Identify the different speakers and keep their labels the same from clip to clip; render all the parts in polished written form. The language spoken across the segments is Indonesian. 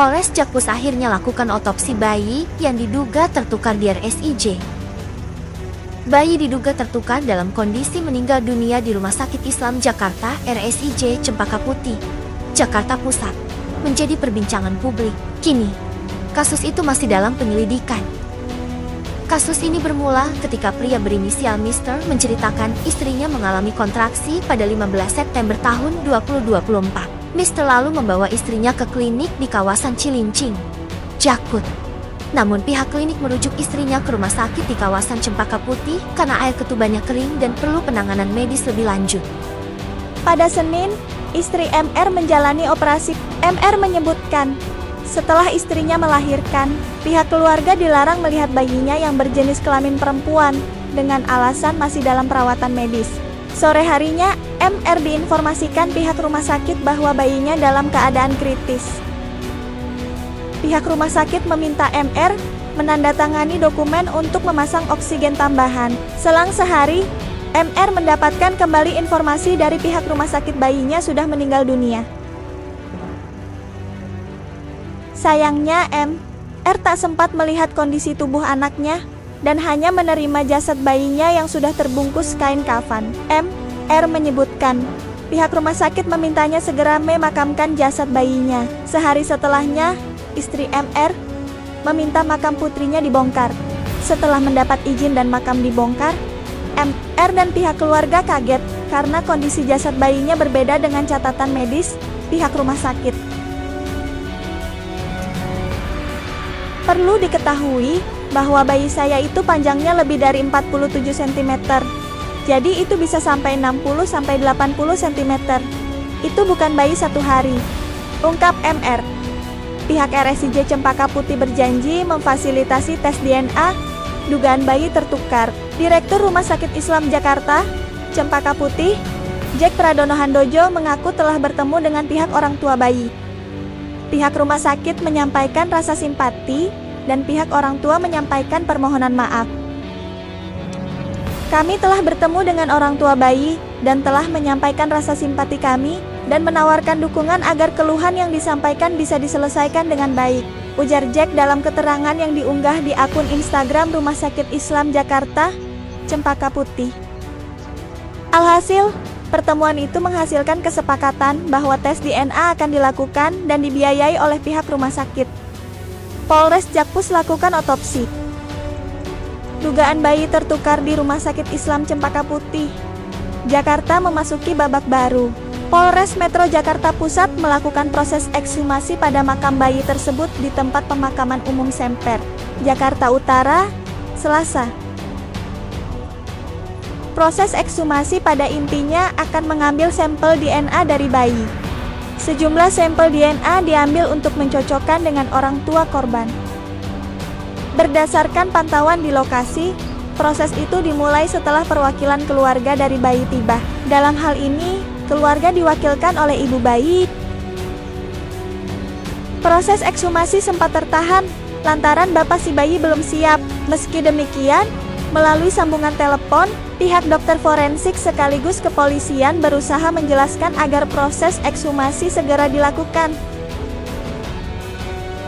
Speaker 1: Polres Jakpus akhirnya lakukan otopsi bayi yang diduga tertukar di RSIJ. Bayi diduga tertukar dalam kondisi meninggal dunia di Rumah Sakit Islam Jakarta RSIJ Cempaka Putih, Jakarta Pusat, menjadi perbincangan publik. Kini, kasus itu masih dalam penyelidikan. Kasus ini bermula ketika pria berinisial Mr. menceritakan istrinya mengalami kontraksi pada 15 September tahun 2024. Mr. lalu membawa istrinya ke klinik di kawasan Cilincing, Jakpus. Namun pihak klinik merujuk istrinya ke rumah sakit di kawasan Cempaka Putih karena air ketubannya kering dan perlu penanganan medis lebih lanjut.
Speaker 2: Pada Senin, istri MR menjalani operasi. MR menyebutkan, setelah istrinya melahirkan, pihak keluarga dilarang melihat bayinya yang berjenis kelamin perempuan dengan alasan masih dalam perawatan medis. Sore harinya, MR diinformasikan pihak rumah sakit bahwa bayinya dalam keadaan kritis. Pihak rumah sakit meminta MR menandatangani dokumen untuk memasang oksigen tambahan. Selang sehari, MR mendapatkan kembali informasi dari pihak rumah sakit bayinya sudah meninggal dunia. Sayangnya, MR tak sempat melihat kondisi tubuh anaknya dan hanya menerima jasad bayinya yang sudah terbungkus kain kafan. MR menyebutkan, pihak rumah sakit memintanya segera memakamkan jasad bayinya. Sehari setelahnya, istri MR meminta makam putrinya dibongkar. Setelah mendapat izin dan makam dibongkar, MR dan pihak keluarga kaget karena kondisi jasad bayinya berbeda dengan catatan medis pihak rumah sakit. Perlu diketahui bahwa bayi saya itu panjangnya lebih dari 47 cm. Jadi itu bisa sampai 60-80 cm. Itu bukan bayi satu hari, ungkap MR. Pihak RSIJ Cempaka Putih berjanji memfasilitasi tes DNA dugaan bayi tertukar. Direktur Rumah Sakit Islam Jakarta, Cempaka Putih, Jack Pradono Handojo mengaku telah bertemu dengan pihak orang tua bayi. Pihak rumah sakit menyampaikan rasa simpati dan pihak orang tua menyampaikan permohonan maaf. Kami telah bertemu dengan orang tua bayi dan telah menyampaikan rasa simpati kami dan menawarkan dukungan agar keluhan yang disampaikan bisa diselesaikan dengan baik, ujar Jack dalam keterangan yang diunggah di akun Instagram Rumah Sakit Islam Jakarta, Cempaka Putih. Alhasil, pertemuan itu menghasilkan kesepakatan bahwa tes DNA akan dilakukan dan dibiayai oleh pihak rumah sakit. Polres Jakpus lakukan otopsi. Dugaan bayi tertukar di Rumah Sakit Islam Cempaka Putih, Jakarta memasuki babak baru. Polres Metro Jakarta Pusat melakukan proses ekshumasi pada makam bayi tersebut di tempat pemakaman umum Semper, Jakarta Utara, Selasa. Proses ekshumasi pada intinya akan mengambil sampel DNA dari bayi. Sejumlah sampel DNA diambil untuk mencocokkan dengan orang tua korban. Berdasarkan pantauan di lokasi, proses itu dimulai setelah perwakilan keluarga dari bayi tiba. Dalam hal ini, keluarga diwakilkan oleh ibu bayi. Proses ekshumasi sempat tertahan lantaran bapak si bayi belum siap. Meski demikian, melalui sambungan telepon, pihak dokter forensik sekaligus kepolisian berusaha menjelaskan agar proses ekshumasi segera dilakukan.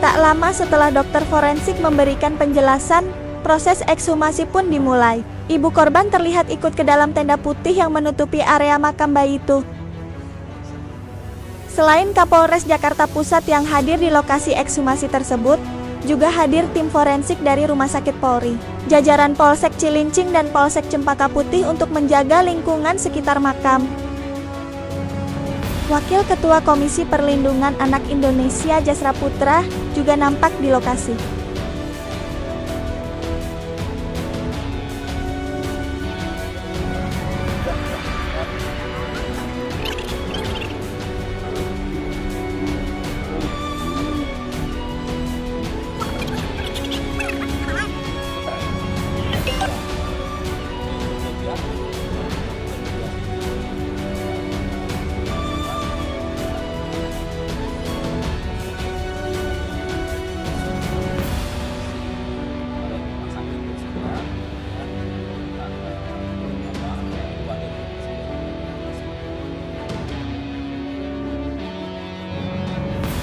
Speaker 2: Tak lama setelah dokter forensik memberikan penjelasan, proses ekshumasi pun dimulai. Ibu korban terlihat ikut ke dalam tenda putih yang menutupi area makam bayi itu. Selain Kapolres Jakarta Pusat yang hadir di lokasi ekshumasi tersebut, juga hadir tim forensik dari Rumah Sakit Polri, jajaran Polsek Cilincing dan Polsek Cempaka Putih untuk menjaga lingkungan sekitar makam. Wakil Ketua Komisi Perlindungan Anak Indonesia Jasra Putra juga nampak di lokasi.